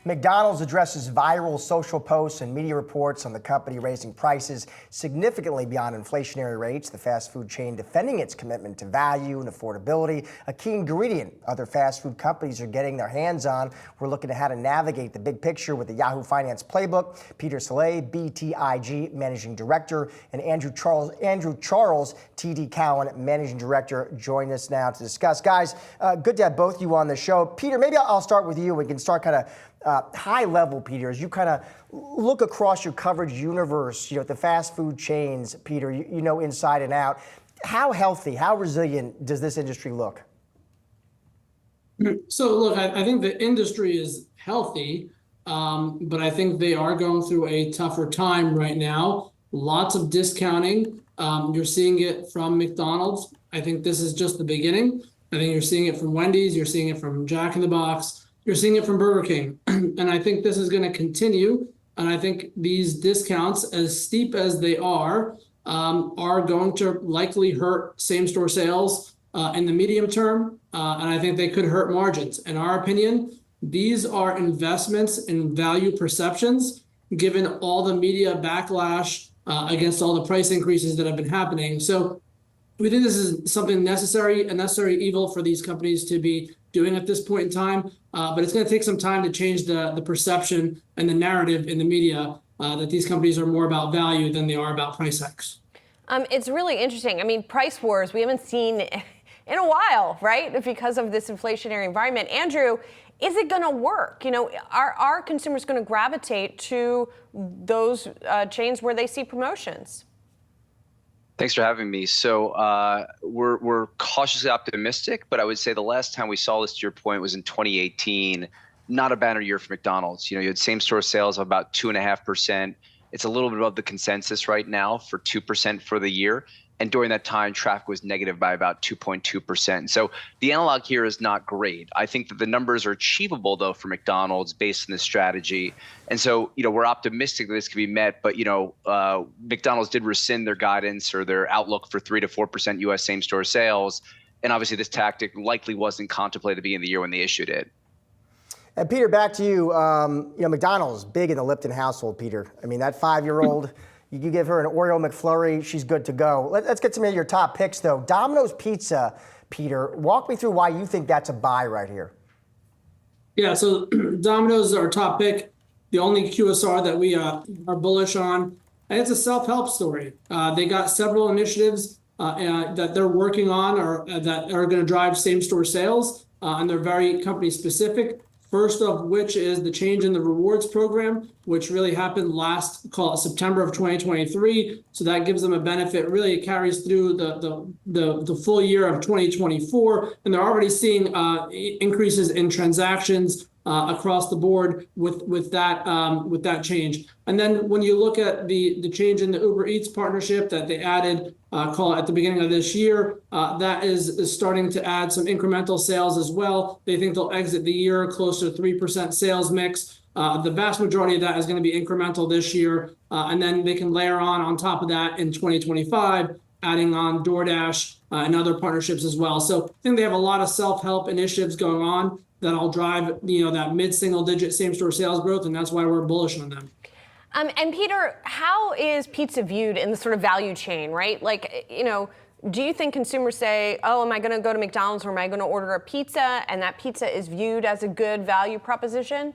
McDonald's addresses viral social posts and media reports on the company raising prices significantly beyond inflationary rates. The fast food chain defending its commitment to value and affordability, a key ingredient other fast food companies are getting their hands on. We're looking at how to navigate the big picture with the Yahoo Finance playbook. Peter Saleh, BTIG Managing Director, and Andrew Charles, TD Cowen Managing Director, join us now to discuss. Guys, good to have both of you on the show. Peter, maybe I'll start with you. We can start kind of high level, Peter, as you kind of look across your coverage universe, the fast food chains, Peter, you know inside and out. How healthy, how resilient does this industry look? So look, I think the industry is healthy, but I think they are going through a tougher time right now. Lots of discounting. You're seeing it from McDonald's. I think this is just the beginning. I think you're seeing it from Wendy's. You're seeing it from Jack in the Box. You're seeing it from Burger King. And I think this is going to continue. And I think these discounts, as steep as they are going to likely hurt same-store sales in the medium term. And I think they could hurt margins. In our opinion, these are investments in value perceptions, given all the media backlash against all the price increases that have been happening. So we think this is something necessary, a necessary evil for these companies to be doing at this point in time. But it's going to take some time to change the perception and the narrative in the media that these companies are more about value than they are about price hikes. It's really interesting. I mean, price wars, we haven't seen in a while, right? Because of this inflationary environment. Andrew, is it going to work? Are consumers going to gravitate to those chains where they see promotions? Thanks for having me. So we're cautiously optimistic, but I would say the last time we saw this, to your point, was in 2018. Not a banner year for McDonald's. You had same-store sales of about 2.5%. It's a little bit above the consensus right now for 2% for the year. And during that time, traffic was negative by about 2.2%. So the analog here is not great. I think that the numbers are achievable, though, for McDonald's based on this strategy. And so, we're optimistic that this can be met. But, McDonald's did rescind their guidance or their outlook for 3 to 4% U.S. same-store sales. And obviously, this tactic likely wasn't contemplated at the beginning of the year when they issued it. And Peter, back to you. McDonald's big in the Lipton household, Peter. I mean, that 5-year-old. You give her an Oreo McFlurry, she's good to go. Let's get some of your top picks, though. Domino's Pizza, Peter, walk me through why you think that's a buy right here. Yeah, so Domino's is our top pick, the only QSR that we are bullish on. And it's a self-help story. They got several initiatives that they're working on or that are going to drive same-store sales, and they're very company-specific. First of which is the change in the rewards program, which really happened September of 2023. So that gives them a benefit. Really, it carries through the full year of 2024, and they're already seeing increases in transactions across the board with that change. And then when you look at the change in the Uber Eats partnership that they added, at the beginning of this year, that is starting to add some incremental sales as well. They think they'll exit the year close to 3% sales mix. The vast majority of that is going to be incremental this year. And then they can layer on top of that in 2025, adding on DoorDash and other partnerships as well. So I think they have a lot of self-help initiatives going on that'll drive that mid-single digit same-store sales growth, and that's why we're bullish on them. And Peter, how is pizza viewed in the sort of value chain, right? Do you think consumers say, oh, am I going to go to McDonald's or am I going to order a pizza? And that pizza is viewed as a good value proposition?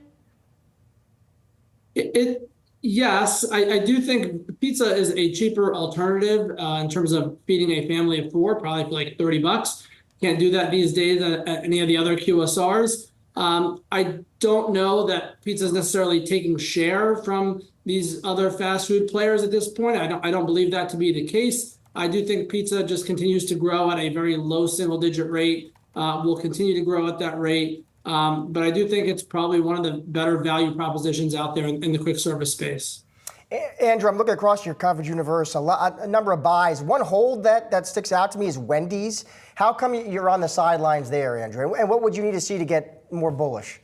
Yes, I do think pizza is a cheaper alternative in terms of feeding a family of 4, probably for like $30. Can't do that these days at any of the other QSRs. I don't know that pizza is necessarily taking share from these other fast food players at this point. I don't believe that to be the case. I do think pizza just continues to grow at a very low single-digit rate. Will continue to grow at that rate. But I do think it's probably one of the better value propositions out there in the quick service space. Andrew, I'm looking across your coverage universe, a number of buys. One hold that sticks out to me is Wendy's. How come you're on the sidelines there, Andrew? And what would you need to see to get more bullish?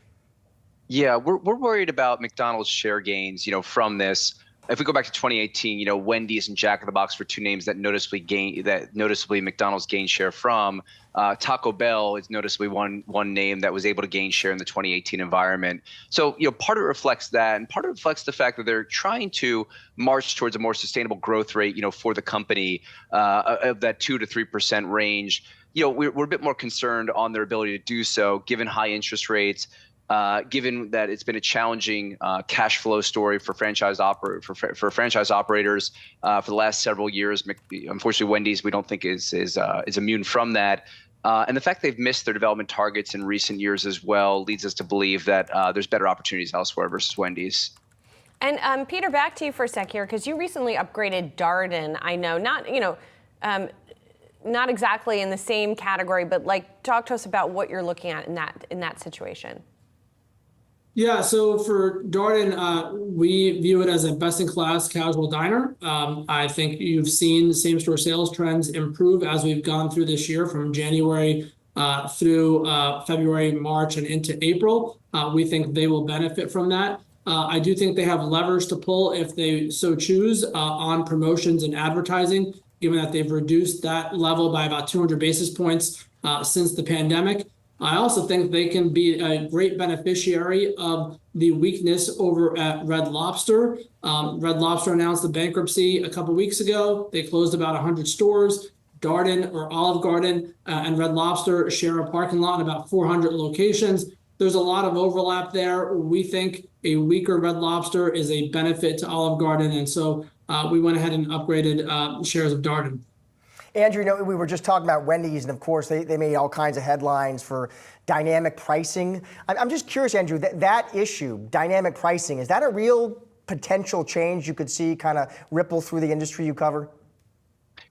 Yeah, we're worried about McDonald's share gains, from this. if we go back to 2018, Wendy's and Jack in the Box were two names that noticeably McDonald's gained share from. Taco Bell is noticeably one name that was able to gain share in the 2018 environment. So, part of it reflects that, and part of it reflects the fact that they're trying to march towards a more sustainable growth rate, for the company of that 2 to 3% range. We're a bit more concerned on their ability to do so, given high interest rates. Given that it's been a challenging cash flow story for franchise operators for the last several years. Unfortunately, Wendy's we don't think is immune from that. And the fact they've missed their development targets in recent years as well leads us to believe that there's better opportunities elsewhere versus Wendy's. And Peter, back to you for a sec here, because you recently upgraded Darden. I know, not exactly in the same category, but talk to us about what you're looking at in that situation. Yeah, so for Darden, we view it as a best-in-class casual diner. I think you've seen same-store sales trends improve as we've gone through this year, from January through February, March, and into April. We think they will benefit from that. I do think they have levers to pull if they so choose on promotions and advertising, given that they've reduced that level by about 200 basis points since the pandemic. I also think they can be a great beneficiary of the weakness over at Red Lobster. Red Lobster announced the bankruptcy a couple weeks ago. They closed about 100 stores. Darden or Olive Garden and Red Lobster share a parking lot in about 400 locations. There's a lot of overlap there. We think a weaker Red Lobster is a benefit to Olive Garden, and so we went ahead and upgraded shares of Darden. Andrew, we were just talking about Wendy's, and of course, they made all kinds of headlines for dynamic pricing. I'm just curious, Andrew, that issue, dynamic pricing, is that a real potential change you could see kind of ripple through the industry you cover?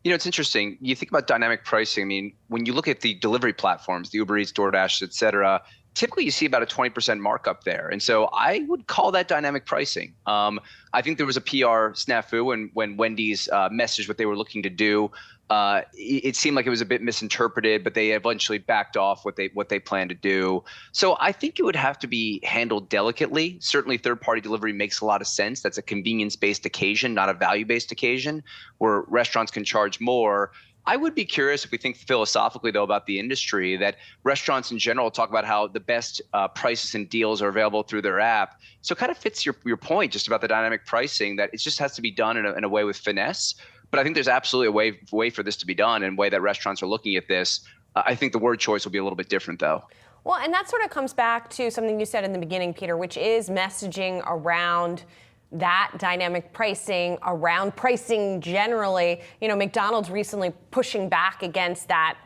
It's interesting. You think about dynamic pricing. I mean, when you look at the delivery platforms, the Uber Eats, DoorDash, et cetera, typically you see about a 20% markup there. And so I would call that dynamic pricing. I think there was a PR snafu when Wendy's messaged what they were looking to do. It seemed like it was a bit misinterpreted, but they eventually backed off what they planned to do. So I think it would have to be handled delicately. Certainly third-party delivery makes a lot of sense. That's a convenience-based occasion, not a value-based occasion, where restaurants can charge more. I would be curious if we think philosophically, though, about the industry, that restaurants in general talk about how the best prices and deals are available through their app. So it kind of fits your point just about the dynamic pricing, that it just has to be done in a way with finesse. But I think there's absolutely a way for this to be done, and a way that restaurants are looking at this. I think the word choice will be a little bit different, though. Well, and that sort of comes back to something you said in the beginning, Peter, which is messaging around that dynamic pricing, around pricing generally. McDonald's recently pushing back against that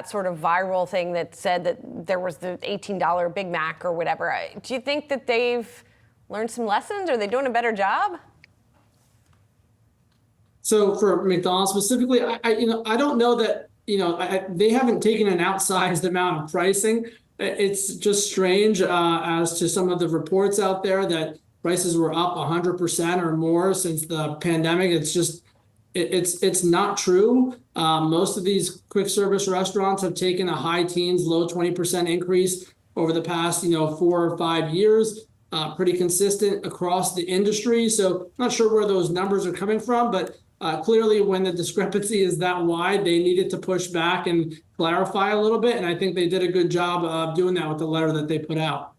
sort of viral thing that said that there was the $18 Big Mac or whatever. Do you think that they've learned some lessons? Are they doing a better job? So for McDonald's specifically, I don't know that, they haven't taken an outsized amount of pricing. It's just strange as to some of the reports out there that prices were up 100% or more since the pandemic. It's just, it's not true. Most of these quick service restaurants have taken a high teens, low 20% increase over the past, 4 or 5 years. Pretty consistent across the industry. So not sure where those numbers are coming from, but clearly when the discrepancy is that wide, they needed to push back and clarify a little bit. And I think they did a good job of doing that with the letter that they put out.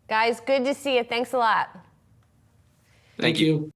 Guys, good to see you. Thanks a lot. Thank you.